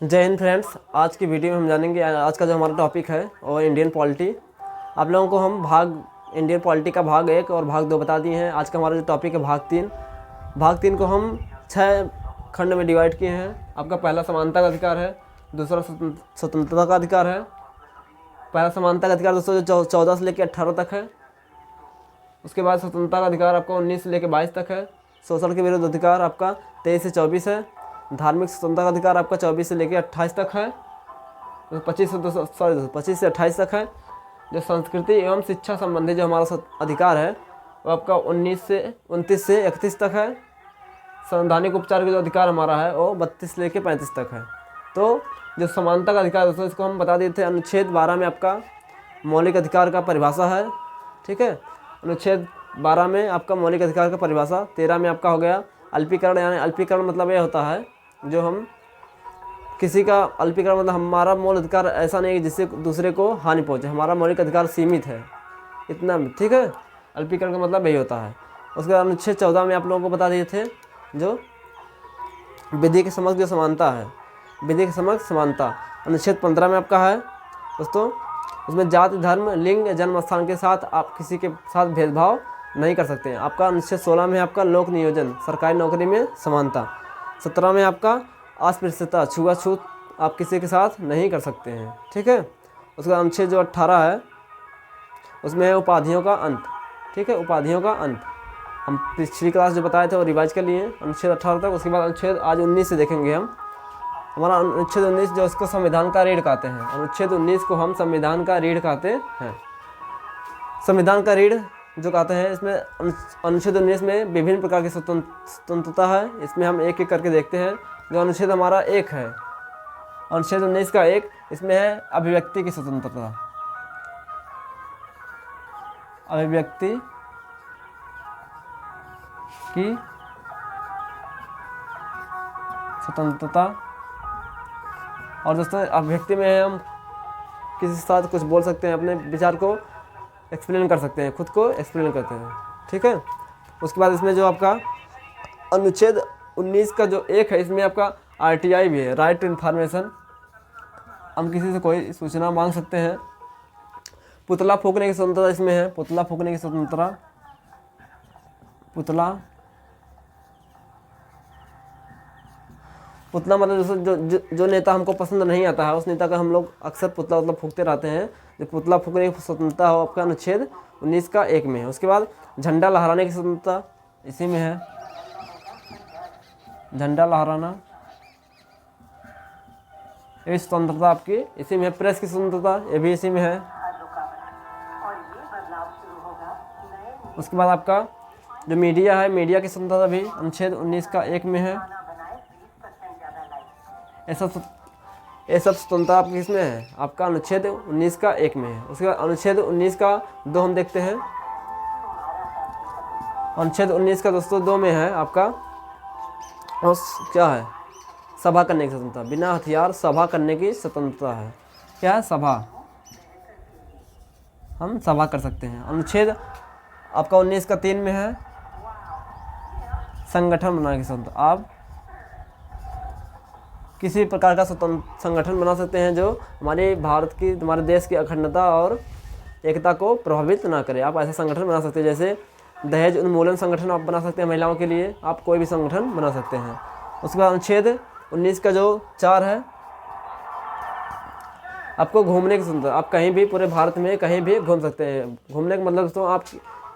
जय हिंद फ्रेंड्स। आज की वीडियो में हम जानेंगे, आज का जो हमारा टॉपिक है और इंडियन पॉलिटी। आप लोगों को हम इंडियन पॉलिटी का भाग 1 और भाग 2 बता दिए हैं। आज का हमारा जो टॉपिक है भाग 3। भाग 3 को हम 6 खंड में डिवाइड किए हैं। आपका पहला समानता का अधिकार है, दूसरा स्वतंत्रता का अधिकार है। पहला समानता का अधिकार दोस्तों जो 14 से लेकर 18 तक है। उसके बाद स्वतंत्रता का अधिकार आपका 19 से लेकर 22 तक है। शोषण के विरुद्ध अधिकार आपका 23 से 24 है। धार्मिक स्वतंत्रता का अधिकार आपका 24 से लेकर 28 तक है। 25 से 28 तक है। जो संस्कृति एवं शिक्षा संबंधी जो हमारा अधिकार है वो आपका 29 से 31 तक है। संवैधानिक उपचार का जो अधिकार हमारा है वो 32 से लेकर 35 तक है। तो जो समानता का अधिकार दोस्तों इसको हम बता दिए थे। अनुच्छेद 12 में आपका मौलिक अधिकार का परिभाषा है, ठीक है। अनुच्छेद 12 में आपका मौलिक अधिकार का परिभाषा। 13 में आपका हो गया अल्पीकरण, यानी अल्पीकरण मतलब ये होता है जो हम किसी का अल्पीकरण मतलब हमारा मौलिक अधिकार ऐसा नहीं है जिससे दूसरे को हानि पहुंचे। हमारा मौलिक अधिकार सीमित है इतना, ठीक है। अल्पीकरण का मतलब यही होता है। उसके बाद अनुच्छेद 14 में आप लोगों को बता दिए थे जो विधि के समक्ष जो समानता है, विधि के समक्ष समानता। अनुच्छेद 15 में आपका है दोस्तों, उसमें जाति, धर्म, लिंग, जन्म स्थान के साथ आप किसी के साथ भेदभाव नहीं कर सकते हैं। आपका अनुच्छेद 16 में आपका लोक नियोजन, सरकारी नौकरी में समानता। 17 में आपका अस्पृश्यता, छुआछूत आप किसी के साथ नहीं कर सकते हैं, ठीक है। उसके बाद अनुच्छेद जो 18 है उसमें है उपाधियों का अंत, ठीक है। उपाधियों का अंत हम पिछली क्लास जो बताए थे वो रिवाइज कर लिए अनुच्छेद 18 तक। उसके बाद अनुच्छेद आज 19 से देखेंगे हम। हमारा अनुच्छेद 19 जो इसको संविधान का रीढ़ कहते हैं। अनुच्छेद 19 को हम संविधान का रीढ़ कहते हैं। संविधान का रीढ़ जो कहते हैं, इसमें अनुच्छेद 19 में विभिन्न प्रकार की स्वतंत्रता है। इसमें हम एक एक करके देखते हैं। जो अनुच्छेद हमारा 1 है, अनुच्छेद 19 का 1, इसमें है अभिव्यक्ति की स्वतंत्रता। अभिव्यक्ति की स्वतंत्रता। और दोस्तों अभिव्यक्ति में हम किसी के साथ कुछ बोल सकते हैं, अपने विचार को एक्सप्लेन कर सकते हैं, खुद को एक्सप्लेन करते हैं, ठीक है। उसके बाद इसमें जो आपका अनुच्छेद 19 का जो 1 है, इसमें आपका RTI भी है, राइट टू इन्फॉर्मेशन। हम किसी से कोई सूचना मांग सकते हैं। पुतला फूंकने की स्वतंत्रता इसमें है, पुतला फूंकने की स्वतंत्रता। पुतला मतलब जो नेता हमको पसंद नहीं आता है उस नेता का हम लोग अक्सर पुतला फूंकते रहते हैं। जो पुतला फूंकने की स्वतंत्रता हो आपका अनुच्छेद 19 का 1 में है। उसके बाद झंडा लहराने की स्वतंत्रता इसी में है, झंडा लहराना ये स्वतंत्रता आपकी इसी में है। प्रेस की स्वतंत्रता ये भी इसी में है। उसके बाद आपका जो मीडिया है, मीडिया की स्वतंत्रता भी अनुच्छेद 19 का 1 में है। ये सब स्वतंत्रता आपकी इसमें है, आपका अनुच्छेद 19 का 1 में है। उसके बाद अनुच्छेद 19 का 2 हम देखते हैं। अनुच्छेद 19 का दोस्तों 2 में है आपका और क्या है, सभा करने की स्वतंत्रता। बिना हथियार सभा करने की स्वतंत्रता है। क्या है, सभा, हम सभा कर सकते हैं। अनुच्छेद आपका 19 का 3 में है संगठन बनाने की स्वतंत्रता। आप किसी प्रकार का स्वतंत्र संगठन बना सकते हैं जो हमारे देश की अखंडता और एकता को प्रभावित ना करे। आप ऐसा संगठन बना सकते हैं, जैसे दहेज उन्मूलन संगठन आप बना सकते हैं महिलाओं के लिए। आप कोई भी संगठन बना सकते हैं। उसके बाद अनुच्छेद 19 का जो 4 है आपको घूमने की स्वतंत्रता। आप कहीं भी पूरे भारत में कहीं भी घूम सकते हैं। घूमने का मतलब दोस्तों आप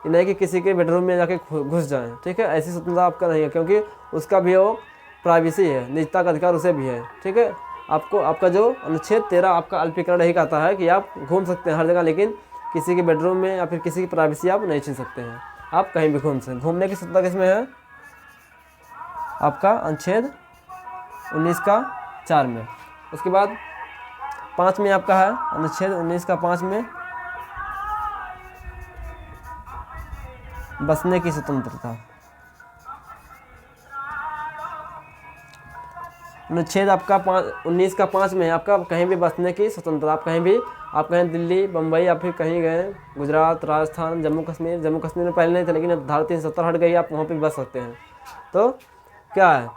नहीं कि किसी के बेडरूम में जाके घुस जाएं, ठीक है। ऐसी स्वतंत्रता आपका नहीं है, क्योंकि उसका भी वो प्राइवेसी है, निजता का अधिकार उसे भी है, ठीक है। आपका जो अनुच्छेद 13 आपका अल्पीकरण यही कहता है कि आप घूम सकते हैं हर जगह, लेकिन किसी के बेडरूम में या फिर किसी की प्राइवेसी आप नहीं छीन सकते हैं। आप कहीं भी घूम सकते हैं। घूमने की स्वतंत्रता किसमें है, आपका अनुच्छेद 19 का 4 में। उसके बाद 5 में आपका है अनुच्छेद 19 का 5 में बसने की स्वतंत्रता। अनुच्छेद आपका 19 का 5 में आपका कहीं भी बसने की स्वतंत्रता। आप कहीं दिल्ली, बम्बई या फिर कहीं गए, गुजरात, राजस्थान, जम्मू कश्मीर में पहले नहीं था, लेकिन अब धारा 370 हट गई, आप वहाँ पे बस सकते हैं। तो क्या है,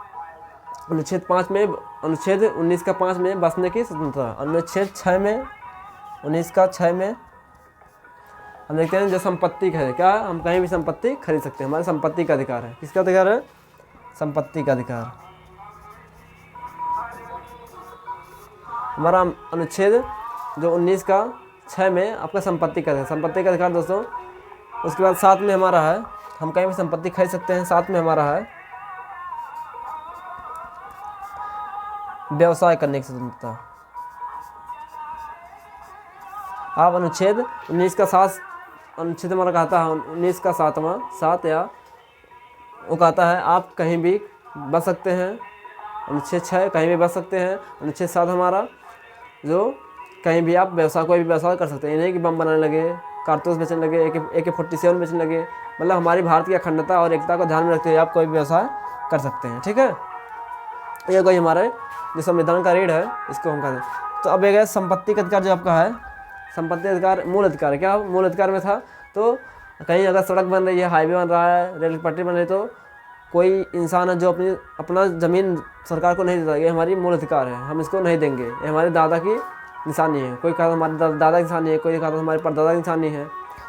अनुच्छेद 5 में, अनुच्छेद 19 का 5 में बसने की स्वतंत्रता। अनुच्छेद 6 में, 19 का 6 में हम देखते हैं जो संपत्ति है, क्या हम कहीं भी संपत्ति खरीद सकते हैं, हमारे संपत्ति का अधिकार है। किसका अधिकार है? संपत्ति का अधिकार। हमारा अनुच्छेद जो 19 का 6 में आपका संपत्ति का अधिकार दोस्तों। उसके बाद 7 में हमारा है हम कहीं भी संपत्ति खरीद सकते हैं। 7 में हमारा है व्यवसाय करने की स्वतंत्रता। आप अनुच्छेद 19 का 7, अनुच्छेद हमारा कहता है 19 का 7वां 7 या वो कहता है आप कहीं भी बस सकते हैं। अनुच्छेद 6 कहीं भी बस सकते हैं। अनुच्छेद 7 हमारा जो कहीं भी आप व्यवसाय, कोई भी व्यवसाय कर सकते हैं। नहीं कि बम बनाने लगे, कारतूस बेचने लगे, AK-47 बेचने लगे। मतलब हमारी भारत की अखंडता और एकता को ध्यान में रखते हुए आप कोई भी व्यवसाय कर सकते हैं। ठीक है, ये कोई हमारे जो संविधान का रीढ़ है इसको हम कहते हैं। तो अब एक है संपत्ति का अधिकार जो आपका है। संपत्ति अधिकार मूल अधिकार है। क्या मूल अधिकार में था? तो कहीं अगर सड़क बन रही है, हाईवे बन रहा है, रेल पटरी बन रही है, तो कोई इंसान है जो अपना ज़मीन सरकार को नहीं देता, ये हमारी मूल अधिकार है, हम इसको नहीं देंगे, ये हमारे दादा की निशानी है। कोई कहा हमारे दादा की निशानी है, कोई कहा हमारे परदादा की निशानी है।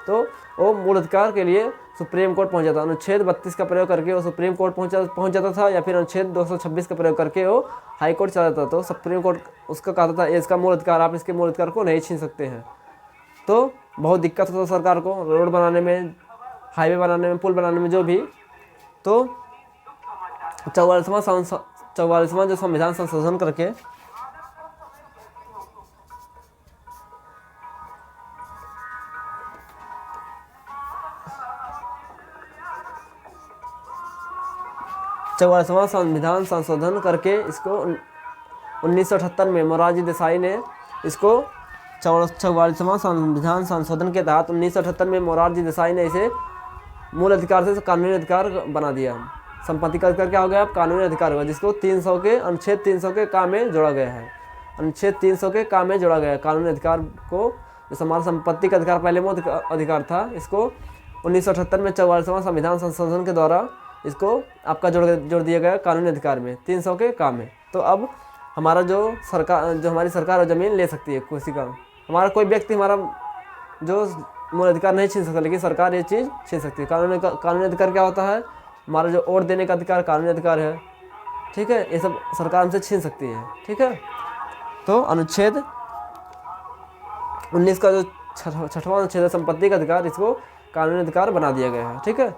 तो वो मूल अधिकार के लिए सुप्रीम कोर्ट पहुंच जाता। अनुच्छेद 32 का प्रयोग करके वो सुप्रीम कोर्ट पहुंच जाता था, या फिर अनुच्छेद 226 का प्रयोग करके वो हाई कोर्ट चला जाता। तो सुप्रीम कोर्ट उसका कहता था इसका मूल अधिकार, आप इसके मूल अधिकार को नहीं छीन सकते हैं। तो बहुत दिक्कत होता सरकार को रोड बनाने में, हाईवे बनाने में, पुल बनाने में, जो भी। तो 44वां जो संविधान संशोधन करके 44वां संविधान संशोधन करके इसको 1978 में मोरारजी देसाई ने इसको 44वां संविधान संशोधन के तहत 1978 में मोरारजी देसाई ने इसे मूल अधिकार से कानूनी अधिकार बना दिया। संपत्ति का अधिकार क्या हो गया? अब कानूनी अधिकार होगा, जिसको 300 के अनुच्छेद 300 के काम में जोड़ा गया है। अनुच्छेद 300 के काम में जोड़ा गया है कानूनी अधिकार को। जो हमारा संपत्ति का अधिकार पहले मूल अधिकार था, इसको 1978 में 44वां संविधान संशोधन के द्वारा इसको आपका जोड़ दिया गया कानूनी अधिकार में, 300 के काम में। तो अब हमारा जो हमारी सरकार है ज़मीन ले सकती है किसी का, हमारा कोई व्यक्ति हमारा जो मूल अधिकार नहीं छीन सकता, लेकिन सरकार ये चीज़ छीन सकती है। कानूनी अधिकार क्या होता है? हमारा जो वोट देने का अधिकार कानूनी अधिकार है। ठीक है, ये सब सरकार हमसे छीन सकती है। ठीक है, तो अनुच्छेद 19 का जो 6वां अनुच्छेद है संपत्ति का अधिकार, इसको कानूनी अधिकार बना दिया गया है। ठीक है,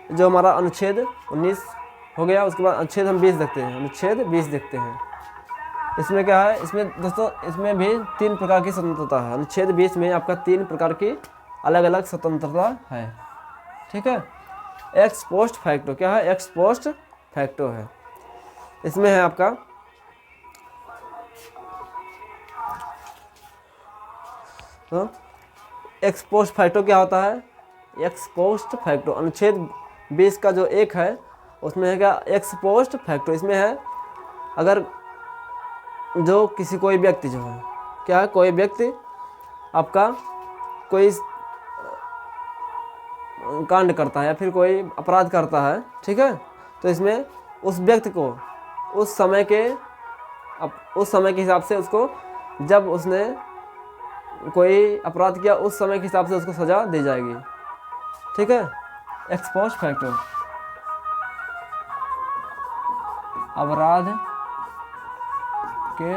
जो हमारा अनुच्छेद 19 हो गया, उसके बाद अनुच्छेद हम 20 देखते हैं। अनुच्छेद 20 देखते हैं, इसमें क्या है? इसमें दोस्तों इसमें भी 3 प्रकार की स्वतंत्रता है। अनुच्छेद 20 में आपका 3 प्रकार की अलग अलग स्वतंत्रता है। ठीक है, एक्स पोस्ट फैक्टो। क्या है? एक्स पोस्ट फैक्टो है। इसमें है आपका तो एक्स पोस्ट फैक्टो क्या होता है? एक्स पोस्ट फैक्टो अनुच्छेद 20 का जो 1 है उसमें है क्या? X post facto. इसमें है अगर जो किसी कोई व्यक्ति जो है, क्या है? कोई व्यक्ति आपका कोई कांड करता है या फिर कोई अपराध करता है, ठीक है, तो इसमें उस व्यक्ति को उस समय के हिसाब से उसको, जब उसने कोई अपराध किया उस समय के हिसाब से उसको सज़ा दी जाएगी। ठीक है, एक्स पोस्ट फैक्टो, अपराध के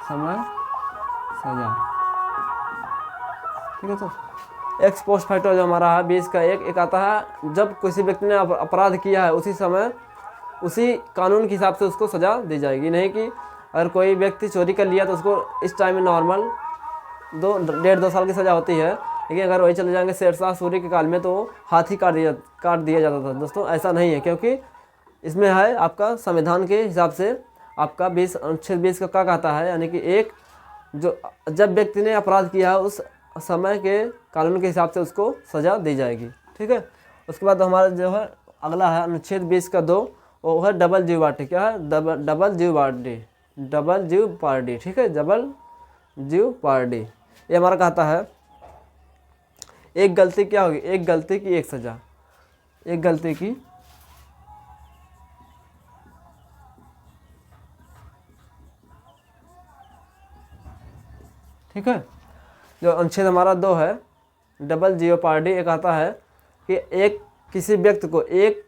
समय सजा। ठीक है, तो एक्स पोस्ट फैक्टो जो हमारा है 20 का एक आता है, जब किसी व्यक्ति ने अपराध किया है उसी समय उसी कानून के हिसाब से उसको सज़ा दी जाएगी। नहीं कि अगर कोई व्यक्ति चोरी कर लिया तो उसको इस टाइम में नॉर्मल 1.5-2 साल की सज़ा होती है, लेकिन अगर वही चले जाएंगे शेरशाह सूरी के काल में तो हाथ ही काट दिया जाता था। दोस्तों ऐसा नहीं है, क्योंकि इसमें है आपका संविधान के हिसाब से आपका अनुच्छेद 20 का क्या कहता है, यानी कि एक जो जब व्यक्ति ने अपराध किया है उस समय के कानून के हिसाब से उसको सज़ा दी जाएगी। ठीक है, उसके बाद हमारा जो है अगला है अनुच्छेद 20 का 2, वो है डबल जीवपार्टी। क्या है? डबल जीवपार्टी। ठीक है, डबल जीवपार्टी ये हमारा कहता है एक गलती क्या होगी? एक गलती की एक सज़ा। एक गलती की ठीक है। जो अनुच्छेद हमारा 2 है, डबल जेओपार्डी, एक आता है कि एक किसी व्यक्ति को एक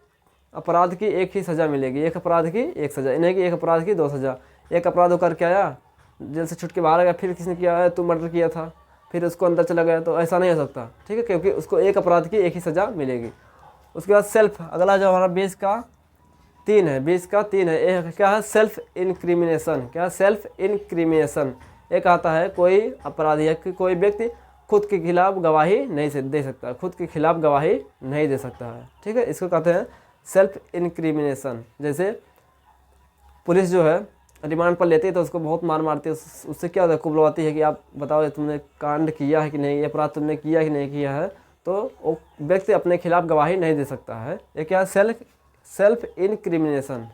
अपराध की एक ही सज़ा मिलेगी, एक अपराध की एक सज़ा, नहीं कि एक अपराध की 2 सज़ा। एक अपराध वो करके आया, जेल से छुट के बाहर आ गया, फिर किसने किया है, तू मर्डर किया था, फिर उसको अंदर चला गया, तो ऐसा नहीं हो सकता, ठीक है, क्योंकि उसको एक अपराध की एक ही सज़ा मिलेगी। उसके बाद सेल्फ, अगला जो हमारा 20 का 3 है, 20 का 3 है, एक क्या है, सेल्फ इनक्रिमिनेशन। क्या, सेल्फ इनक्रिमिनेशन। एक आता है कोई अपराधी या कोई व्यक्ति खुद के खिलाफ गवाही नहीं दे सकता, खुद के खिलाफ गवाही नहीं दे सकता है, ठीक है, इसको कहते हैं सेल्फ इनक्रिमिनेशन। जैसे पुलिस जो है रिमांड पर लेती है तो उसको बहुत मार मारती है, उससे क्या होता है, कुबलवाती है कि आप बताओ तुमने कांड किया है कि नहीं, ये अपराध तुमने किया कि नहीं किया है, तो वो व्यक्ति अपने खिलाफ गवाही नहीं दे सकता है। ये क्या है, सेल्फ इनक्रिमिनेशन,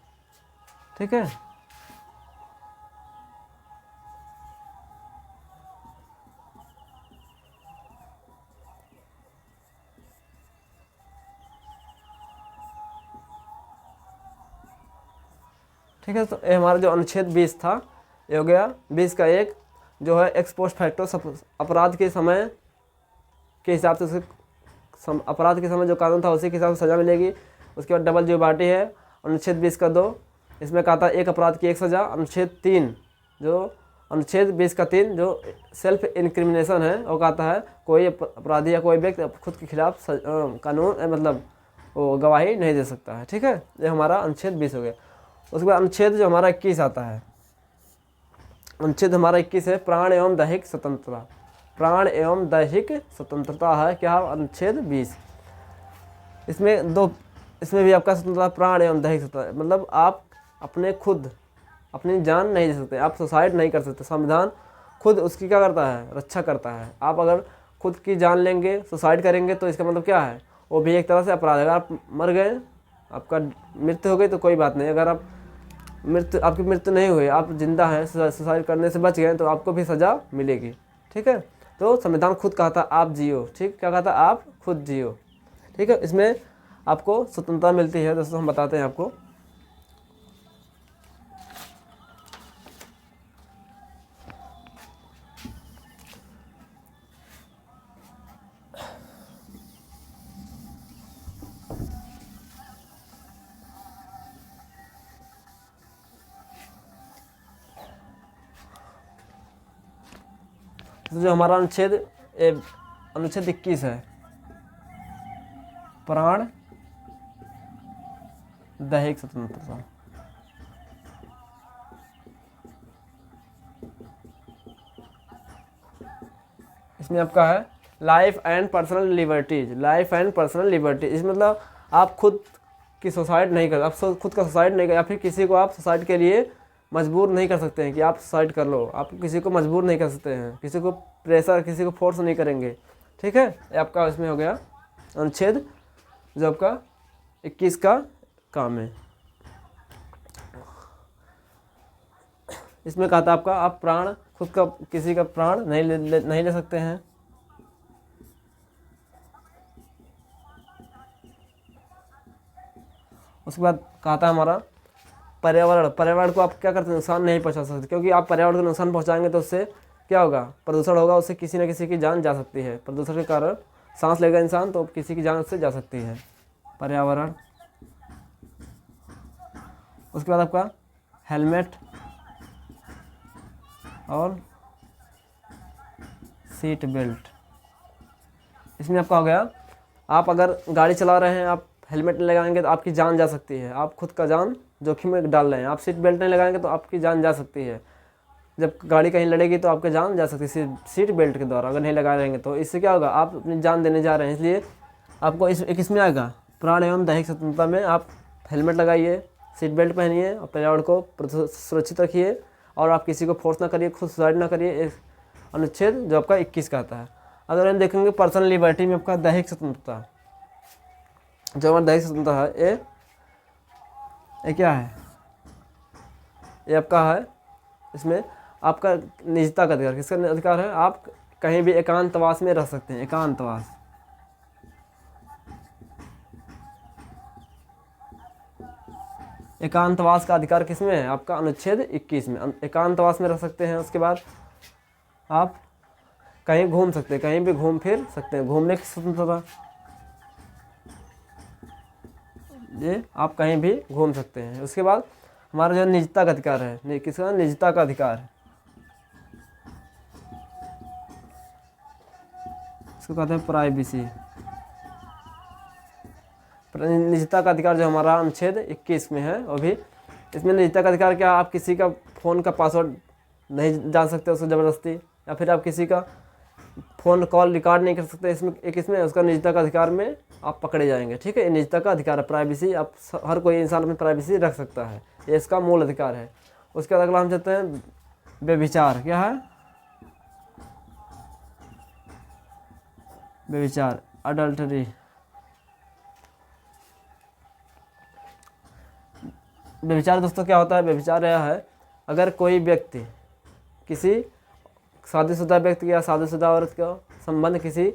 ठीक है। ठीक है, तो ये हमारा जो अनुच्छेद 20 था ये हो गया। 20 का 1 जो है एक्स पोस्ट फैक्टो, अपराध के समय के हिसाब से उसे अपराध के समय जो कानून था उसी के हिसाब से सज़ा मिलेगी। उसके बाद डबल जेओपार्डी है। अनुच्छेद 20 का 2, इसमें कहा था एक अपराध की एक सज़ा। अनुच्छेद 3 जो अनुच्छेद 20 का 3 जो सेल्फ इनक्रिमिनेशन है, वो कहता है कोई अपराधी या कोई व्यक्ति खुद के खिलाफ कानून मतलब वो गवाही नहीं दे सकता है, ठीक है। ये हमारा अनुच्छेद 20 हो गया। उसके बाद अनुच्छेद जो हमारा 21 आता है, अनुच्छेद हमारा 21 है, प्राण एवं दैहिक स्वतंत्रता। प्राण एवं दैहिक स्वतंत्रता है क्या, अनुच्छेद 20। इसमें भी आपका स्वतंत्रता, प्राण एवं दैहिक स्वतंत्रता, मतलब आप अपने खुद अपनी जान नहीं दे सकते, आप सुसाइड नहीं कर सकते। संविधान खुद उसकी क्या करता है, रक्षा करता है। आप अगर खुद की जान लेंगे, सुसाइड करेंगे, तो इसका मतलब क्या है, वो भी एक तरह से अपराध है। अगर आप मर गए, आपका मृत्यु हो गई तो कोई बात नहीं, अगर आपकी मृत्यु नहीं हुई, आप जिंदा हैं, सुसाइड करने से बच गए, तो आपको भी सज़ा मिलेगी, ठीक है। तो संविधान खुद कहता आप जियो, ठीक, क्या कहता आप खुद जियो, ठीक है। इसमें आपको स्वतंत्रता मिलती है, दोस्तों हम बताते हैं आपको। तो जो हमारा अनुच्छेद 21 है, प्राण दैहिक स्वतंत्रता। इसमें आपका है life and personal liberties. Life and personal liberties, इस मतलब आप खुद की सुसाइड नहीं कर, आप खुद का सुसाइड नहीं कर, या फिर किसी को आप सुसाइड के लिए मजबूर नहीं कर सकते हैं कि आप सुसाइड कर लो। आप किसी को मजबूर नहीं कर सकते हैं, किसी को प्रेशर, किसी को फोर्स नहीं करेंगे, ठीक है। ये आपका इसमें हो गया अनुच्छेद जो आपका 21 का काम है। इसमें कहा था आपका आप प्राण, खुद का किसी का प्राण नहीं ले सकते हैं। उसके बाद कहा था हमारा पर्यावरण को आप क्या करते हैं, नुकसान नहीं पहुंचा सकते, क्योंकि आप पर्यावरण को नुकसान पहुंचाएंगे तो उससे क्या होगा, प्रदूषण होगा, उससे किसी न किसी की जान जा सकती है। प्रदूषण के कारण सांस लेगा इंसान तो किसी की जान उससे जा सकती है, पर्यावरण। उसके बाद आपका हेलमेट और सीट बेल्ट। इसमें आपका हो गया, आप अगर गाड़ी चला रहे हैं, आप हेलमेट नहीं लगाएंगे तो आपकी जान जा सकती है, आप खुद का जान जोखिम में डाल रहे हैं। आप सीट बेल्ट नहीं लगाएंगे तो आपकी जान जा सकती है, जब गाड़ी कहीं लड़ेगी तो आपकी जान जा सकती है सीट बेल्ट के द्वारा, अगर नहीं लगा रहेंगे तो। इससे क्या होगा, आप अपनी जान देने जा रहे हैं, इसलिए आपको इसमें आएगा प्राण एवं दैहिक स्वतंत्रता में आप हेलमेट लगाइए, सीट बेल्ट पहनिए और पर्यावरण को सुरक्षित रखिए, और आप किसी को फोर्स ना करिए, खुद सुसाइड ना करिए। अनुच्छेद जो आपका 21 का आता है। अगर हम देखेंगे पर्सनल लिबर्टी में आपका दैहिक स्वतंत्रता, जो हमारा दैहिक स्वतंत्रता है, ये क्या है, ये आपका है, इसमें आपका निजता का अधिकार। किसका अधिकार है, आप कहीं भी एकांतवास में रह सकते हैं, एकांतवास। एकांतवास का अधिकार किसमें है, आपका अनुच्छेद 21 में, एकांतवास में रह सकते हैं। उसके बाद आप कहीं घूम सकते हैं, कहीं भी घूम फिर सकते हैं, घूमने की स्वतंत्रता, ये आप कहीं भी घूम सकते हैं। उसके बाद हमारा जो निजता का अधिकार है, किसका? निजता का अधिकार, इसको कहते हैं प्राइवेसी। निजता का अधिकार जो हमारा अनुच्छेद 21 में है, वो भी इसमें निजता का अधिकार क्या? आप किसी का फ़ोन का पासवर्ड नहीं जान सकते उसको ज़बरदस्ती, या फिर आप किसी का फ़ोन कॉल रिकॉर्ड नहीं कर सकते। इसमें उसका निजता का अधिकार में आप पकड़े जाएंगे। ठीक है, ये निजता का अधिकार है, प्राइवेसी। आप हर कोई इंसान अपनी प्राइवेसी रख सकता है, ये इसका मूल अधिकार है। उसके बाद अगला हम चाहते हैं व्यभिचार। क्या है? व्यभिचार, अडल्टरी। व्यभिचार दोस्तों क्या होता है? व्यभिचार यह है, अगर कोई व्यक्ति किसी शादीशुदा व्यक्ति या शादीशुदा औरत का संबंध किसी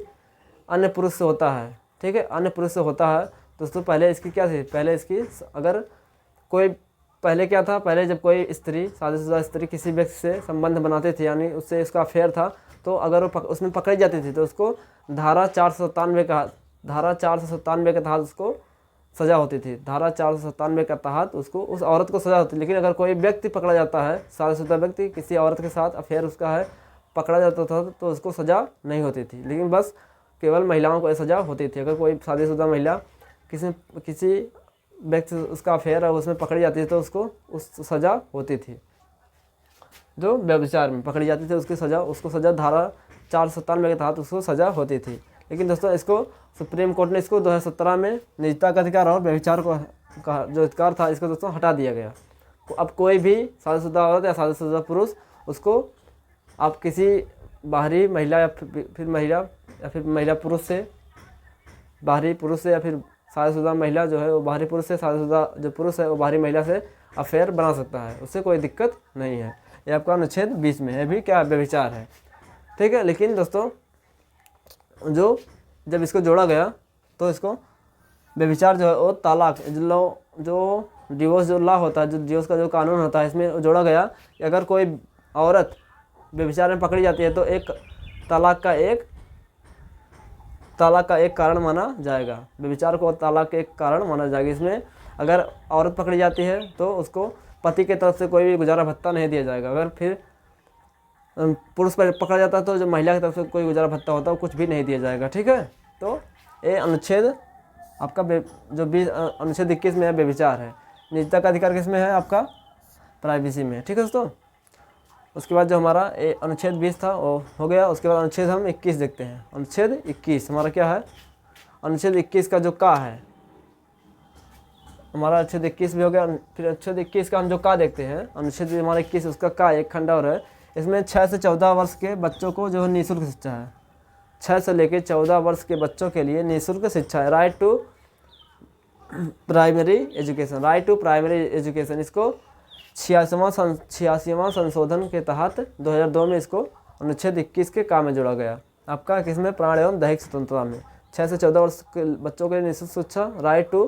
अन्य पुरुष से होता है, ठीक है, अन्य पुरुष से होता है दोस्तों, पहले इसकी क्या थी? पहले इसकी अगर कोई पहले क्या था? पहले जब कोई स्त्री, शादीशुदा स्त्री किसी व्यक्ति से संबंध बनाते थे, यानी उससे इसका अफेयर था, तो अगर वो उसमें पकड़ी जाती थी तो उसको धारा 497 के तहत उसको सज़ा होती थी। धारा 497 के तहत उसको, उस औरत को सज़ा होती। लेकिन अगर कोई व्यक्ति पकड़ा जाता है, शादीशुदा व्यक्ति किसी औरत के साथ अफेयर उसका है, पकड़ा जाता था तो उसको सज़ा नहीं होती थी, लेकिन बस केवल महिलाओं को सज़ा होती थी। अगर कोई शादीशुदा महिला किसी व्यक्ति उसका अफेयर है उसमें पकड़ी जाती थी तो उसको उस सज़ा होती थी। जो व्यभिचार में पकड़ी जाती थी उसको सज़ा धारा 497 के तहत उसको सज़ा होती थी। लेकिन दोस्तों इसको सुप्रीम कोर्ट ने इसको 2017 में निजता का अधिकार और व्यभिचार का जो अधिकार था इसको दोस्तों हटा दिया गया। तो अब कोई भी शादीशुदा औरत या शादीशुदा पुरुष, उसको आप किसी बाहरी महिला या फिर महिला पुरुष से, बाहरी पुरुष से, या फिर शादीशुदा महिला जो है वो बाहरी पुरुष से, शादीशुदा जो पुरुष है वो बाहरी महिला से अफेयर बना सकता है, उससे कोई दिक्कत नहीं है। ये आपका अनुच्छेद 20 में है, भी क्या? व्यभिचार है। ठीक है, लेकिन दोस्तों जब इसको जोड़ा गया तो इसको व्यभिचार जो है वो तलाक जो डिवोर्स जो लॉ होता है, जो डिवोर्स का जो कानून होता है, इसमें जोड़ा गया कि अगर कोई औरत व्यभिचार में पकड़ी जाती है तो एक तलाक का एक कारण माना जाएगा। व्यभिचार को तलाक का एक कारण माना जाएगा। इसमें अगर औरत पकड़ी जाती है तो उसको पति की तरफ से कोई भी गुजारा भत्ता नहीं दिया जाएगा। अगर फिर पुरुष पर पकड़ा जाता है तो जो महिला की तरफ से कोई गुजारा भत्ता होता है वो कुछ भी नहीं दिया जाएगा। ठीक है, तो ये अनुच्छेद आपका जो अनुच्छेद 21 में है व्यभिचार है। निजता का अधिकार किस में है? आपका प्राइवेसी में। ठीक है दोस्तों, उसके बाद जो हमारा अनुच्छेद 20 था वो हो गया। उसके बाद अनुच्छेद हम 21 देखते हैं। अनुच्छेद 21 हमारा क्या है? अनुच्छेद 21 का जो का है हमारा, अनुच्छेद 21 भी हो गया। फिर अनुच्छेद 21 का हम जो का देखते हैं, अनुच्छेद हमारा 21 उसका का एक खंड और है। इसमें 6 से 14 वर्ष के बच्चों को जो है निःशुल्क शिक्षा है। 6 से लेकर 14 वर्ष के बच्चों के लिए निःशुल्क शिक्षा है। Right to primary education, right to primary education. इसको 86वां संशोधन के तहत 2002 में इसको अनुच्छेद 21 के का में जोड़ा गया। आपका किसमें? प्राण एवं दैहिक स्वतंत्रता में। 6 से 14 वर्ष के बच्चों के लिए निःशुल्क शिक्षा, राइट टू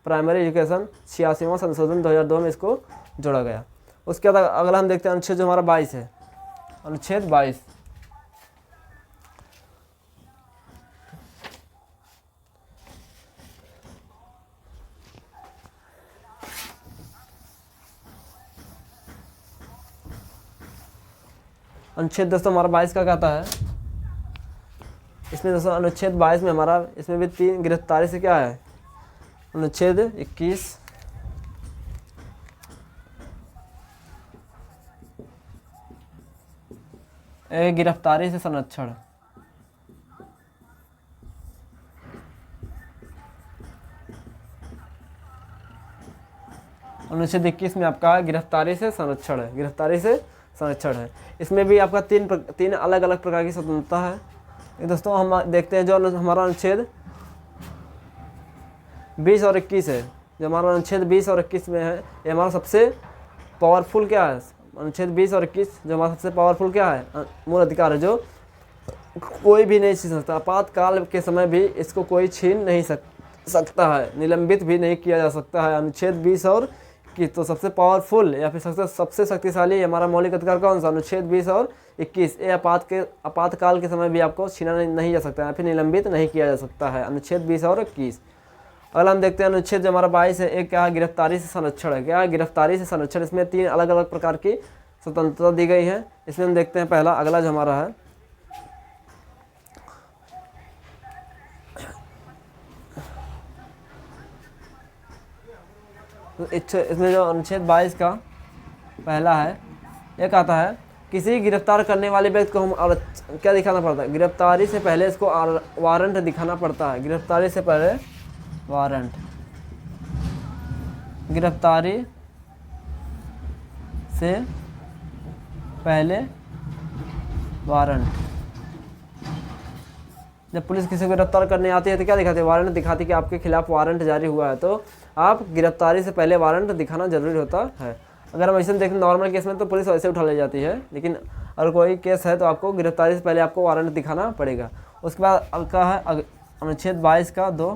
प्राइमरी एजुकेशन, 86वां संशोधन 2002 में इसको जोड़ा गया। उसके बाद अगला हम देखते हैं अनुच्छेद जो हमारा 22 है। अनुच्छेद 22 अनुच्छेद दोस्तों हमारा 22 का कहता है, इसमें दोस्तों अनुच्छेद 22 में हमारा, इसमें भी 3 गिरफ्तारी से क्या है? अनुच्छेद 21 गिरफ्तारी से संरक्षण। अनुच्छेद 21 में आपका गिरफ्तारी से संरक्षण है, गिरफ्तारी से संरक्षण है। इसमें भी आपका तीन अलग अलग प्रकार की स्वतंत्रता है। ये दोस्तों हम देखते हैं जो हमारा अनुच्छेद 20 और 21 है। जो हमारा अनुच्छेद 20 और 21 में है, ये हमारा सबसे पावरफुल क्या है? अनुच्छेद 20 और 21 जो हमारा सबसे पावरफुल क्या है? मूल अधिकार है, जो कोई भी नहीं छीन सकता। आपातकाल के समय भी इसको कोई छीन नहीं सकता है, निलंबित भी नहीं किया जा सकता है। अनुच्छेद 20 और 21। तो सबसे पावरफुल या फिर सबसे शक्तिशाली हमारा मौलिक अधिकार कौन सा? अनुच्छेद 20 और 21। ये आपातकाल के समय भी आपको छीना नहीं जा सकता है या फिर निलंबित नहीं किया जा सकता है, अनुच्छेद 20 और 21। अगला हम देखते हैं अनुच्छेद जो हमारा 22 है, एक क्या है? गिरफ्तारी से संरक्षण है। क्या है? गिरफ्तारी से संरक्षण। इसमें 3 अलग अलग प्रकार की स्वतंत्रता दी गई है। इसमें हम देखते हैं पहला, अगला जो हमारा है तो इसमें जो अनुच्छेद 22 का पहला है, एक आता है किसी गिरफ्तार करने वाले व्यक्ति को हम क्या दिखाना पड़ता है? गिरफ्तारी से पहले इसको वारंट दिखाना पड़ता है। गिरफ्तारी से पहले वारंट, गिरफ्तारी से पहले वारंट। जब पुलिस किसी को गिरफ्तार करने आती है तो क्या दिखाती है? वारंट दिखाती है कि आपके खिलाफ वारंट जारी हुआ है। तो आप गिरफ्तारी से पहले वारंट दिखाना जरूरी होता है। अगर हम ऐसे देखें नॉर्मल केस में तो पुलिस वैसे उठा ले जाती है, लेकिन अगर कोई केस है तो आपको गिरफ्तारी से पहले आपको वारंट दिखाना पड़ेगा। उसके बाद का है अनुच्छेद 22 का 2।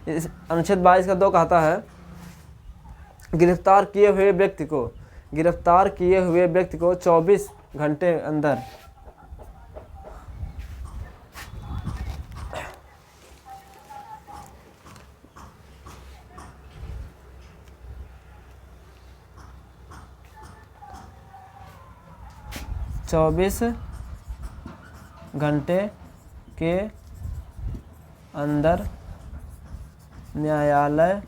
अनुच्छेद 22 का 2 कहता है गिरफ्तार किए हुए व्यक्ति को 24 घंटे अंदर के अंदर न्यायालय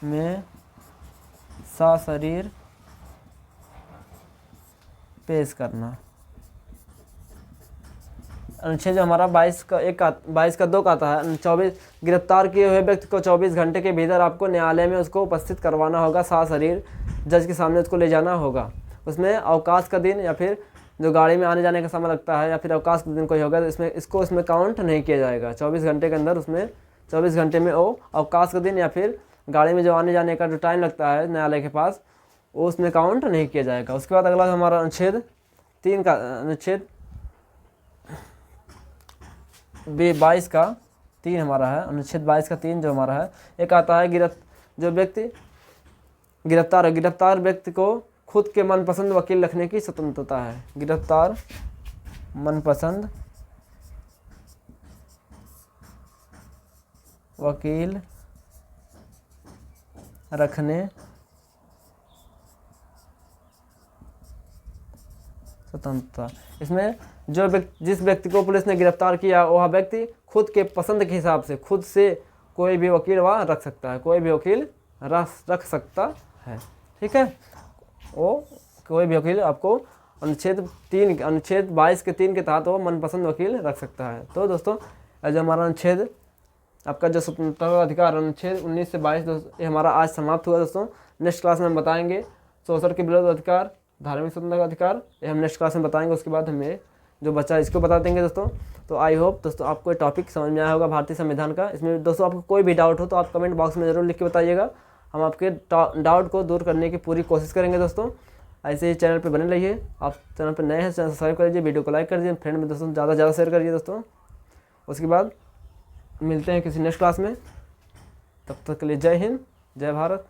में सशरीर पेश करना। अनुच्छेद हमारा 22 का 2 का आता है 24 गिरफ्तार किए हुए व्यक्ति को 24 घंटे के भीतर आपको न्यायालय में उसको उपस्थित करवाना होगा, सशरीर जज के सामने उसको ले जाना होगा। उसमें अवकाश का दिन या फिर जो गाड़ी में आने जाने का समय लगता है या फिर अवकाश का दिन कोई होगा तो इसमें काउंट नहीं किया जाएगा। 24 घंटे के अंदर उसमें 24 घंटे में वो अवकाश का दिन या फिर गाड़ी में जो आने जाने का जो टाइम लगता है न्यायालय के पास वो उसमें काउंट नहीं किया जाएगा। उसके बाद अगला हमारा अनुच्छेद 22 का 3 हमारा है। अनुच्छेद 22 का 3 जो हमारा है, एक आता है गिरफ्तार व्यक्ति को खुद के मनपसंद वकील रखने की स्वतंत्रता है। गिरफ्तार मनपसंद वकील रखने स्वतंत्रता। इसमें जिस व्यक्ति को पुलिस ने गिरफ्तार किया वह व्यक्ति खुद के पसंद के हिसाब से खुद से कोई भी वकील वहाँ रख सकता है, कोई भी वकील रख सकता है। ठीक है, वो कोई भी वकील आपको अनुच्छेद 22 के 3 के तहत वो मनपसंद वकील रख सकता है। तो दोस्तों जो हमारा अनुच्छेद आपका जो स्वतंत्रता का अधिकार अनुच्छेद 19 से 22 ये हमारा आज समाप्त हुआ। दोस्तों नेक्स्ट क्लास में हम बताएंगे शोषण के विरोध अधिकार, धार्मिक स्वतंत्रता का अधिकार, ये हम नेक्स्ट क्लास में बताएंगे। उसके बाद हमें जो बच्चा इसको बता देंगे दोस्तों। तो आई होप दोस्तों आपको ये टॉपिक समझ में आया होगा भारतीय संविधान का। इसमें दोस्तों आपको कोई भी डाउट हो तो आप कमेंट बॉक्स में ज़रूर लिख के बताइएगा, हम आपके डाउट को दूर करने की पूरी कोशिश करेंगे। दोस्तों ऐसे ही चैनल पर बने रहिए। आप चैनल पर नए हैं चैनल सब्सक्राइब कर लीजिए, वीडियो को लाइक कर दीजिए, फ्रेंड में दोस्तों ज़्यादा से ज़्यादा शेयर करिए दोस्तों। उसके बाद मिलते हैं किसी नेक्स्ट क्लास में, तब तक के लिए जय हिंद, जय भारत।